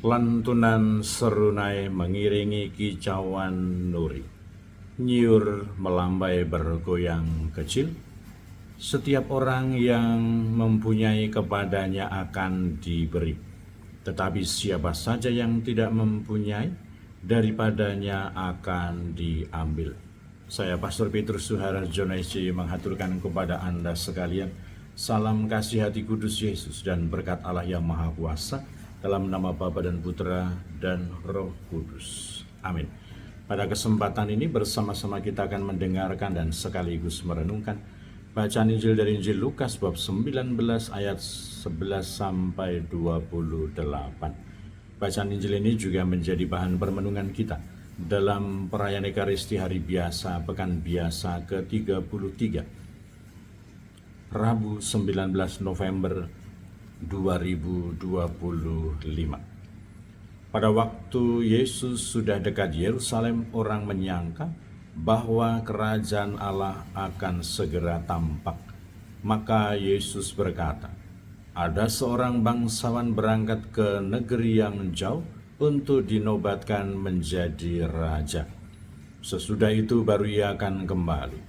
Lantunan serunai mengiringi kicauan nuri. Nyiur melambai bergoyang kecil. Setiap orang yang mempunyai kepadanya akan diberi. Tetapi siapa saja yang tidak mempunyai, daripadanya akan diambil. Saya Pastor Petrus Suharjo SJ menghaturkan kepada Anda sekalian salam kasih hati kudus Yesus dan berkat Allah yang Maha Kuasa dalam nama Bapa dan Putra dan Roh Kudus. Amin. Pada kesempatan ini bersama-sama kita akan mendengarkan dan sekaligus merenungkan bacaan Injil dari Injil Lukas bab 19 ayat 11 sampai 28. Bacaan Injil ini juga menjadi bahan permenungan kita dalam perayaan Ekaristi Hari Biasa Pekan Biasa ke-33, Rabu 19 November 2025. Pada waktu Yesus sudah dekat Yerusalem, orang menyangka bahwa kerajaan Allah akan segera tampak. Maka Yesus berkata, ada seorang bangsawan berangkat ke negeri yang jauh untuk dinobatkan menjadi raja. Sesudah itu baru ia akan kembali.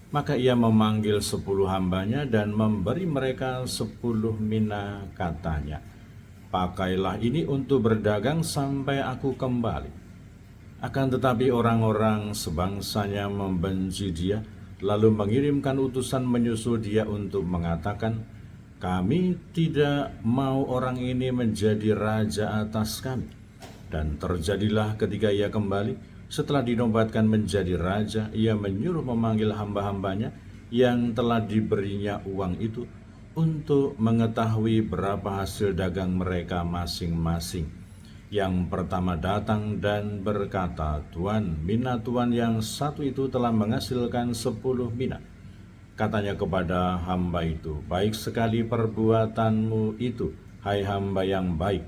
Maka ia memanggil 10 hambanya dan memberi mereka 10 mina, katanya, pakailah ini untuk berdagang sampai aku kembali. Akan tetapi orang-orang sebangsanya membenci dia, lalu mengirimkan utusan menyusul dia untuk mengatakan, kami tidak mau orang ini menjadi raja atas kami. Dan terjadilah ketika ia kembali, setelah dinobatkan menjadi raja, ia menyuruh memanggil hamba-hambanya yang telah diberinya uang itu untuk mengetahui berapa hasil dagang mereka masing-masing. Yang pertama datang dan berkata, Tuan, mina tuan yang satu itu telah menghasilkan 10 mina. Katanya kepada hamba itu, baik sekali perbuatanmu itu, hai hamba yang baik.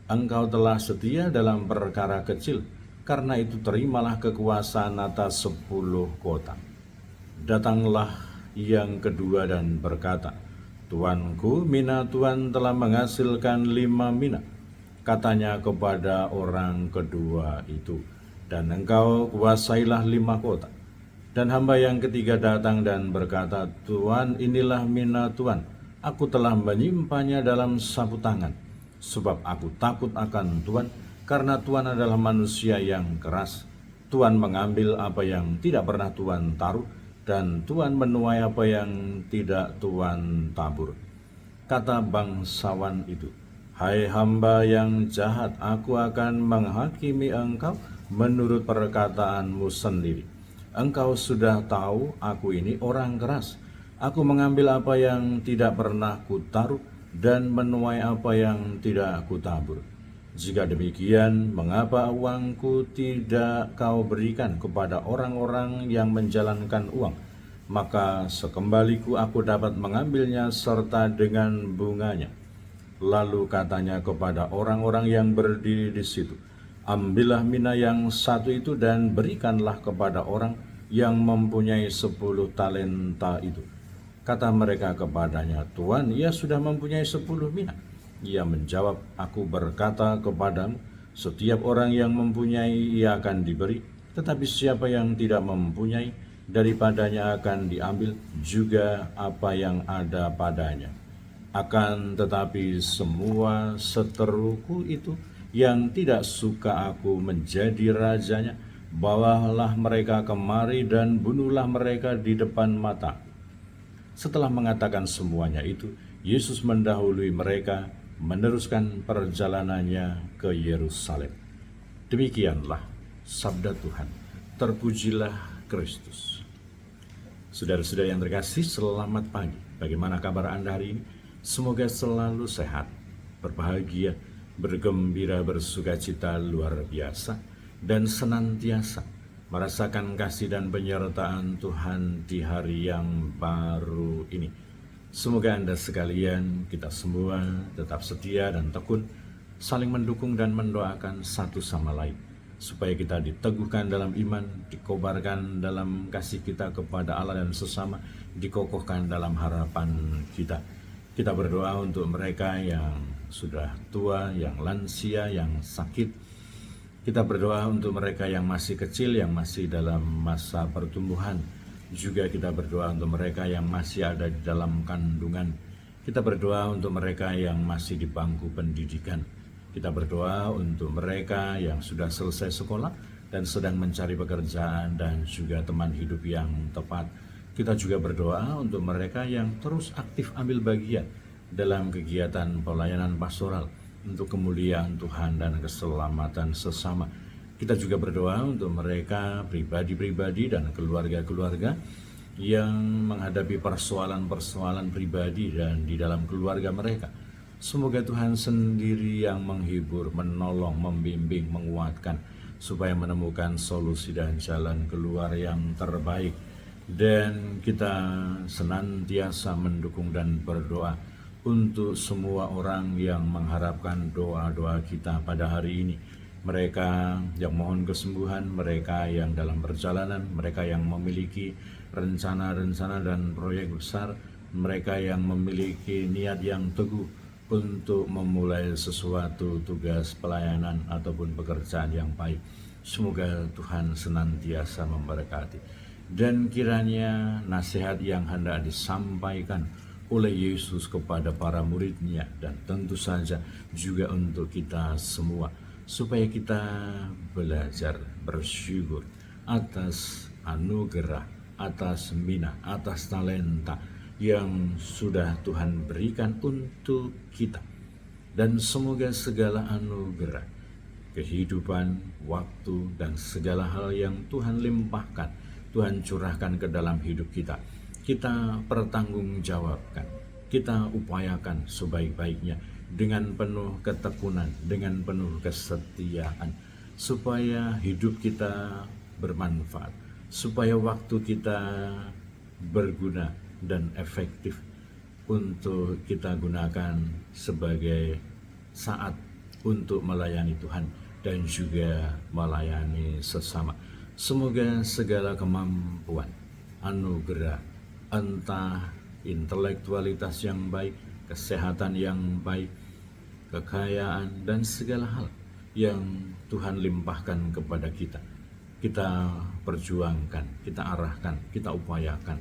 Engkau telah setia dalam perkara kecil, karena itu terimalah kekuasaan atas 10 kota. Datanglah yang kedua dan berkata, Tuanku, mina tuan telah menghasilkan 5 mina. Katanya kepada orang kedua itu, dan engkau kuasailah 5 kota. Dan hamba yang ketiga datang dan berkata, Tuan, inilah mina tuan, aku telah menyimpannya dalam sapu tangan, sebab aku takut akan Tuan, karena Tuan adalah manusia yang keras. Tuan mengambil apa yang tidak pernah Tuan taruh, dan Tuan menuai apa yang tidak Tuan tabur. Kata bangsawan itu, hai hamba yang jahat, aku akan menghakimi engkau menurut perkataanmu sendiri. Engkau sudah tahu aku ini orang keras. Aku mengambil apa yang tidak pernah kutaruh dan menuai apa yang tidak kutabur. Jika demikian, mengapa uangku tidak kau berikan kepada orang-orang yang menjalankan uang? Maka sekembaliku aku dapat mengambilnya serta dengan bunganya. Lalu katanya kepada orang-orang yang berdiri di situ, ambillah mina yang satu itu dan berikanlah kepada orang yang mempunyai 10 talenta itu. Kata mereka kepadanya, Tuan, ia sudah mempunyai 10 mina. Ia menjawab, aku berkata kepadamu, setiap orang yang mempunyai ia akan diberi, tetapi siapa yang tidak mempunyai, daripadanya akan diambil juga apa yang ada padanya. Akan tetapi semua seteruku itu yang tidak suka aku menjadi rajanya, bawalah mereka kemari dan bunuhlah mereka di depan mata. Setelah mengatakan semuanya itu, Yesus mendahului mereka, meneruskan perjalanannya ke Yerusalem. Demikianlah sabda Tuhan. Terpujilah Kristus. Saudara-saudara yang terkasih, selamat pagi. Bagaimana kabar Anda hari ini? Semoga selalu sehat, berbahagia, bergembira, bersukacita luar biasa, dan senantiasa merasakan kasih dan penyertaan Tuhan di hari yang baru ini. Semoga Anda sekalian, kita semua tetap setia dan tekun, saling mendukung dan mendoakan satu sama lain, supaya kita diteguhkan dalam iman, dikobarkan dalam kasih kita kepada Allah dan sesama, dikokohkan dalam harapan kita. Kita berdoa untuk mereka yang sudah tua, yang lansia, yang sakit. Kita berdoa untuk mereka yang masih kecil, yang masih dalam masa pertumbuhan. Juga kita berdoa untuk mereka yang masih ada di dalam kandungan. Kita berdoa untuk mereka yang masih di bangku pendidikan. Kita berdoa untuk mereka yang sudah selesai sekolah dan sedang mencari pekerjaan dan juga teman hidup yang tepat. Kita juga berdoa untuk mereka yang terus aktif ambil bagian dalam kegiatan pelayanan pastoral untuk kemuliaan Tuhan dan keselamatan sesama. Kita juga berdoa untuk mereka pribadi-pribadi dan keluarga-keluarga yang menghadapi persoalan-persoalan pribadi dan di dalam keluarga mereka. Semoga Tuhan sendiri yang menghibur, menolong, membimbing, menguatkan supaya menemukan solusi dan jalan keluar yang terbaik. Dan kita senantiasa mendukung dan berdoa untuk semua orang yang mengharapkan doa-doa kita pada hari ini. Mereka yang mohon kesembuhan, mereka yang dalam perjalanan, mereka yang memiliki rencana-rencana dan proyek besar, mereka yang memiliki niat yang teguh untuk memulai sesuatu tugas pelayanan ataupun pekerjaan yang baik. Semoga Tuhan senantiasa memberkati. Dan kiranya nasihat yang hendak disampaikan oleh Yesus kepada para murid-Nya dan tentu saja juga untuk kita semua, supaya kita belajar bersyukur atas anugerah, atas minat, atas talenta yang sudah Tuhan berikan untuk kita. Dan semoga segala anugerah, kehidupan, waktu, dan segala hal yang Tuhan limpahkan, Tuhan curahkan ke dalam hidup kita pertanggungjawabkan, kita upayakan sebaik-baiknya dengan penuh ketekunan, dengan penuh kesetiaan, supaya hidup kita bermanfaat, supaya waktu kita berguna dan efektif untuk kita gunakan sebagai saat untuk melayani Tuhan dan juga melayani sesama. Semoga segala kemampuan, anugerah, entah intelektualitas yang baik, kesehatan yang baik, kekayaan, dan segala hal yang Tuhan limpahkan kepada kita, kita perjuangkan, kita arahkan, kita upayakan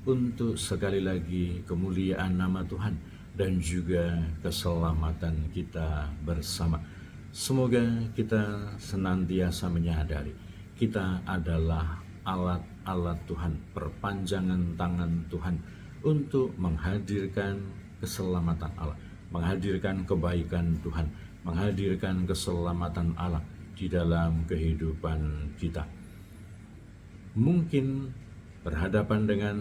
untuk sekali lagi kemuliaan nama Tuhan dan juga keselamatan kita bersama. Semoga kita senantiasa menyadari kita adalah alat-alat Tuhan, perpanjangan tangan Tuhan untuk menghadirkan keselamatan Allah, menghadirkan kebaikan Tuhan, menghadirkan keselamatan Allah di dalam kehidupan kita. Mungkin berhadapan dengan